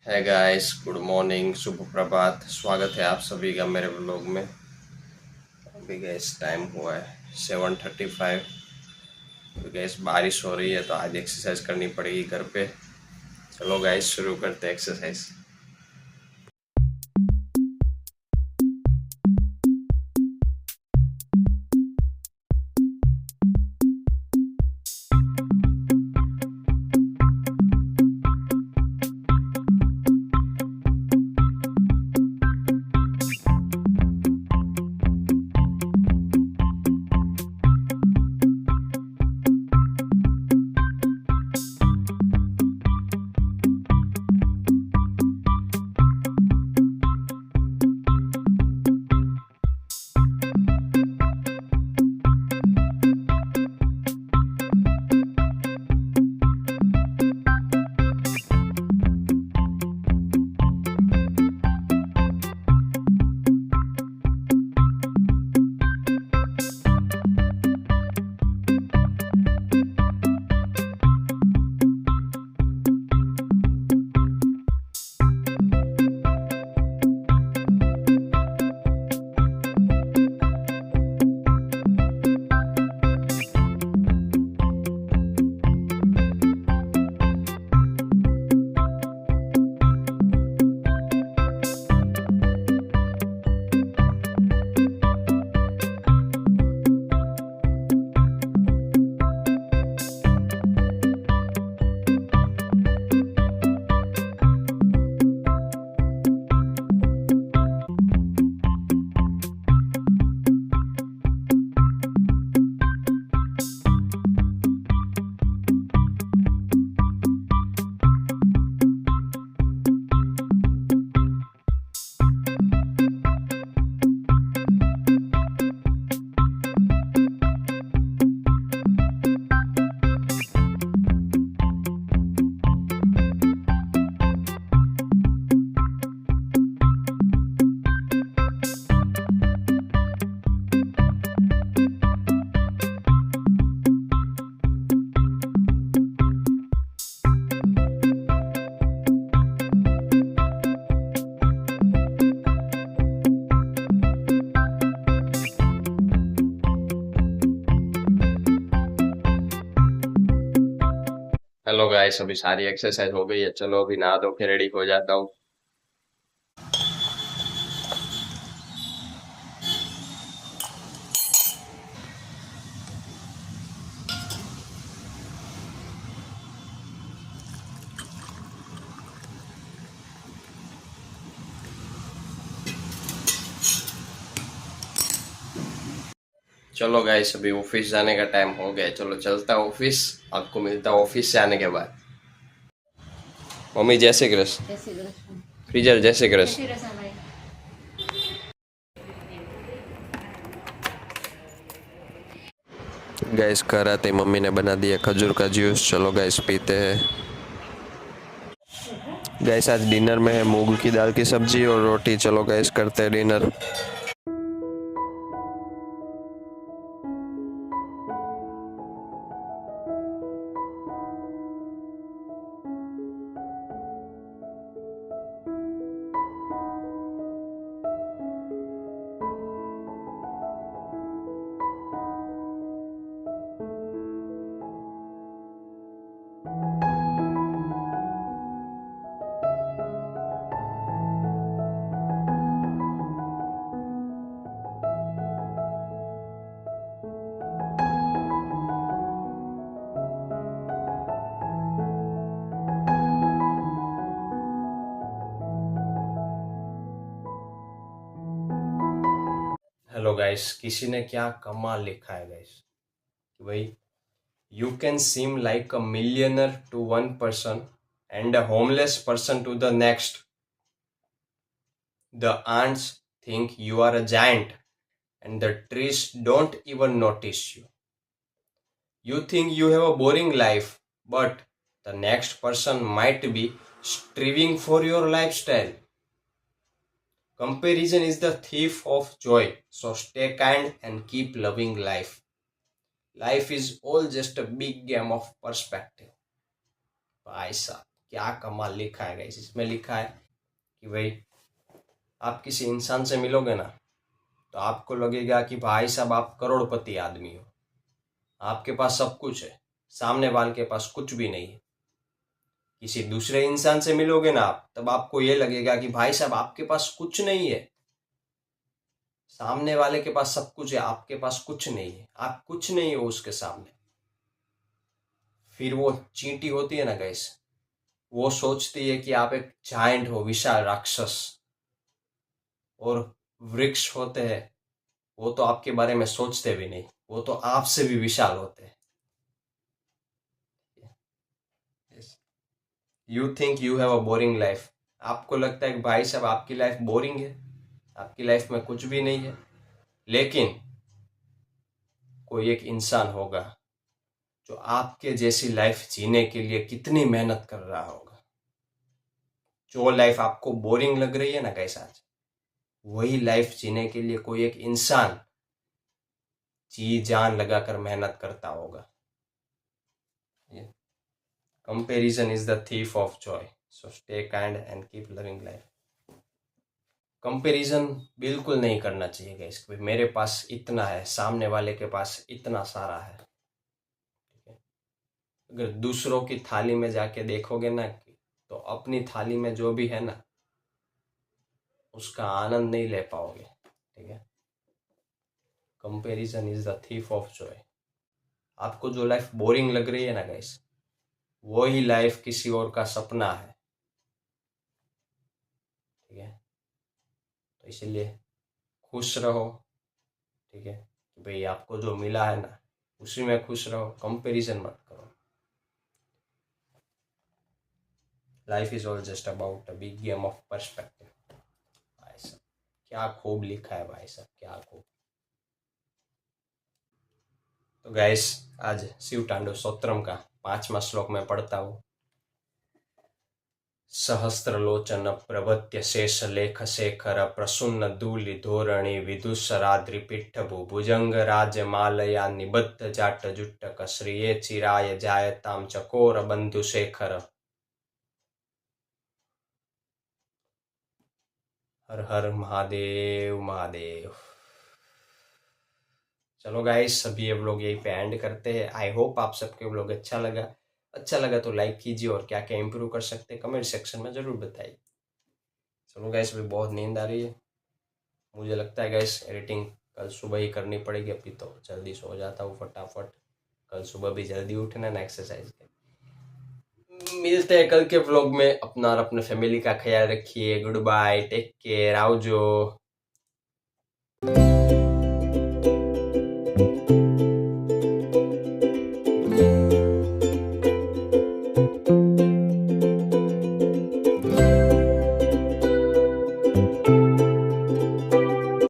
है guys, good morning, शुभ प्रभात। स्वागत है आप सभी का मेरे ब्लॉग में। अभी गैस टाइम हुआ है 7:35। तो गैस बारिश हो रही है तो आज एक्सरसाइज करनी पड़ेगी घर पे। चलो गाइस शुरू करते हैं एक्सरसाइज। हेलो गाइस, अभी सारी एक्सरसाइज हो गई है। चलो अभी नहा धो के रेडी हो जाता हूँ। चलो गाइस, अभी ऑफिस जाने का टाइम हो गया। चलो चलता है ऑफिस। आपको मिलता है ऑफिस से आने के बाद। मम्मी जय श्री कृष्ण। जय श्री कृष्ण। फ्रीजर जय श्री जय कृष्ण। श्री कृष्ण भाई। गैस घर आते मम्मी ने बना दिया खजूर का जूस। चलो गैस पीते हैं। गैस आज डिनर में है मूंग की दाल की सब्जी और रोटी। चलो गैस करते हैं डिनर। हेलो गाइस, किसी ने क्या कमाल लिखा है गाइस कि भाई you can seem like a millionaire to one person and a homeless person to the next. The ants think you are a giant and the trees don't even notice you. You think you have a boring life, but the next person might be striving for your lifestyle. Comparison is the thief of joy, so stay kind and keep loving life. Life is all just a big game of perspective. भाई साहब, क्या कमाल लिखा है guys. इसमें लिखा है कि भाई आप किसी इंसान से मिलोगे ना तो आपको लगेगा कि भाई साहब आप करोड़पति आदमी हो, आपके पास सब कुछ है, सामने वाले के पास कुछ भी नहीं है। किसी दूसरे इंसान से मिलोगे ना आप, तब आपको ये लगेगा कि भाई साहब आपके पास कुछ नहीं है, सामने वाले के पास सब कुछ है, आपके पास कुछ नहीं है, आप कुछ नहीं हो उसके सामने। फिर वो चींटी होती है ना गाइस, वो सोचती है कि आप एक जायंट हो, विशाल राक्षस। और वृक्ष होते हैं, वो तो आपके बारे में सोचते भी नहीं, वो तो आपसे भी विशाल होते हैं। You think you have a boring life. आपको लगता है कि भाई साहब आपकी लाइफ बोरिंग है, आपकी लाइफ में कुछ भी नहीं है। लेकिन कोई एक इंसान होगा जो आपके जैसी लाइफ जीने के लिए कितनी मेहनत कर रहा होगा। जो लाइफ आपको बोरिंग लग रही है ना गाइस आज, वही लाइफ जीने के लिए कोई एक इंसान जी जान लगाकर मेहनत करता होगा। Comparison is the thief of Joy, so stay kind and keep loving life. Comparison बिल्कुल नहीं करना चाहिए गाइस। मेरे पास इतना है, सामने वाले के पास इतना सारा है, ठीक है। अगर दूसरों की थाली में जाके देखोगे ना तो अपनी थाली में जो भी है ना उसका आनंद नहीं ले पाओगे, ठीक है। Comparison is the thief of Joy. आपको जो लाइफ बोरिंग लग रही है ना गाइस, वही लाइफ किसी और का सपना है, ठीक है। तो इसीलिए खुश रहो, ठीक है। कि भाई आपको जो मिला है ना उसी में खुश रहो, कंपैरिजन मत करो। Life is all just about a big game of perspective. भाई साहब क्या खूब लिखा है भाई साहब, क्या खूब। तो गाइस आज शिव तांडव स्तोत्रम का 5वां श्लोक में पढ़ता हूँ। सहस्त्रलोचन प्रभृत्य शेष लेख शेखर प्रसून्न दूलि धोरणि विदुषराद्रिपिट्ठभु भुजंग राजमालया निबद्ध जाट जुट्टक श्रिये चिराय जायताम चकोर बंधु शेखर। हर हर महादेव महादेव। चलो गाइस सभी ये व्लॉग यहीं पे एंड करते हैं। आई होप आप सबके व्लॉग अच्छा लगा तो लाइक कीजिए, और क्या क्या इम्प्रूव कर सकते हैं कमेंट सेक्शन में ज़रूर बताइए। चलो गाइस अभी बहुत नींद आ रही है, मुझे लगता है गाइस एडिटिंग कल सुबह ही करनी पड़ेगी। अभी तो जल्दी सो जाता हूँ फटाफट, कल सुबह भी जल्दी उठना ना एक्सरसाइज के। मिलते हैं कल के व्लॉग में। अपना और अपने फैमिली का ख्याल रखिए। गुड बाय, टेक केयर, आओ जो।